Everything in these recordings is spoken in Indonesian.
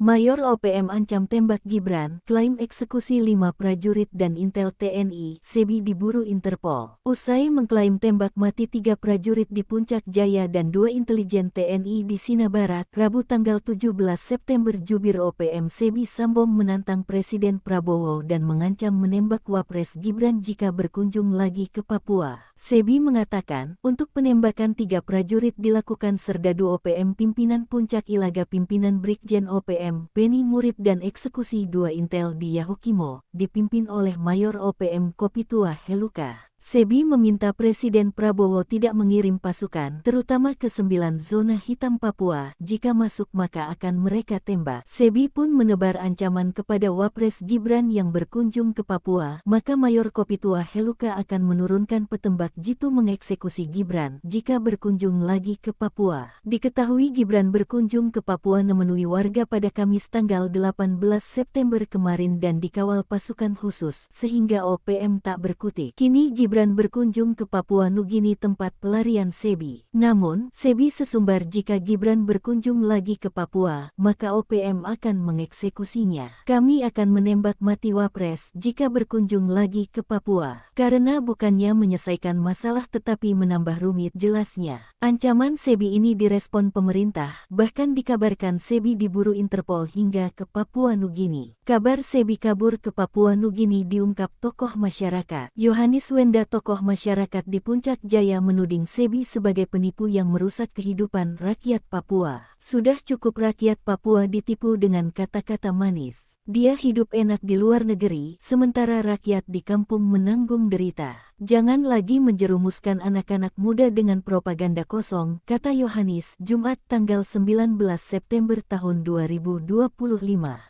Mayor OPM ancam tembak Gibran, klaim eksekusi 5 prajurit dan Intel TNI, Sebi diburu Interpol. Usai mengklaim tembak mati 3 prajurit di Puncak Jaya dan 2 intelijen TNI di Sina Barat, Rabu tanggal 17 September jubir OPM Sebi Sambom menantang Presiden Prabowo dan mengancam menembak Wapres Gibran jika berkunjung lagi ke Papua. Sebi mengatakan, untuk penembakan 3 prajurit dilakukan serdadu OPM pimpinan Puncak Ilaga pimpinan Brigjen OPM Beni Murib dan eksekusi 2 Intel di Yahukimo, dipimpin oleh Mayor OPM Kopitua Heluka. Sebi meminta Presiden Prabowo tidak mengirim pasukan, terutama ke 9 zona hitam Papua, jika masuk maka akan mereka tembak. Sebi pun menebar ancaman kepada Wapres Gibran yang berkunjung ke Papua, maka Mayor Kopitua Heluka akan menurunkan petembak jitu mengeksekusi Gibran jika berkunjung lagi ke Papua. Diketahui Gibran berkunjung ke Papua menemui warga pada Kamis tanggal 18 September kemarin dan dikawal pasukan khusus, sehingga OPM tak berkutik. Kini Gibran berkunjung ke Papua Nugini tempat pelarian Sebi. Namun, Sebi sesumbar jika Gibran berkunjung lagi ke Papua, maka OPM akan mengeksekusinya. Kami akan menembak mati Wapres jika berkunjung lagi ke Papua. Karena bukannya menyelesaikan masalah tetapi menambah rumit, jelasnya. Ancaman Sebi ini direspon pemerintah, bahkan dikabarkan Sebi diburu Interpol hingga ke Papua Nugini. Kabar Sebi kabur ke Papua Nugini diungkap tokoh masyarakat. Yohanis Wenda, tokoh masyarakat di Puncak Jaya, menuding Sebi sebagai penipu yang merusak kehidupan rakyat Papua. Sudah cukup rakyat Papua ditipu dengan kata-kata manis. Dia hidup enak di luar negeri, sementara rakyat di kampung menanggung derita. Jangan lagi menjerumuskan anak-anak muda dengan propaganda kosong, kata Yohanis, Jumat tanggal 19 September tahun 2025.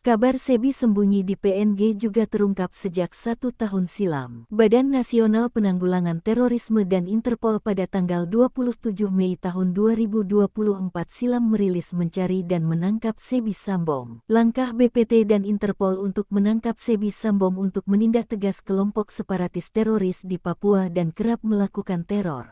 Kabar Sebi sembunyi di PNG juga terungkap sejak 1 tahun silam. Badan Nasional Penanggulangan Terorisme dan Interpol pada tanggal 27 Mei tahun 2024 silam merilis mencari dan menangkap Sebi Sambom. Langkah BPT dan Interpol untuk menangkap Sebi Sambom untuk menindak tegas kelompok separatis teroris di Papua dan kerap melakukan teror.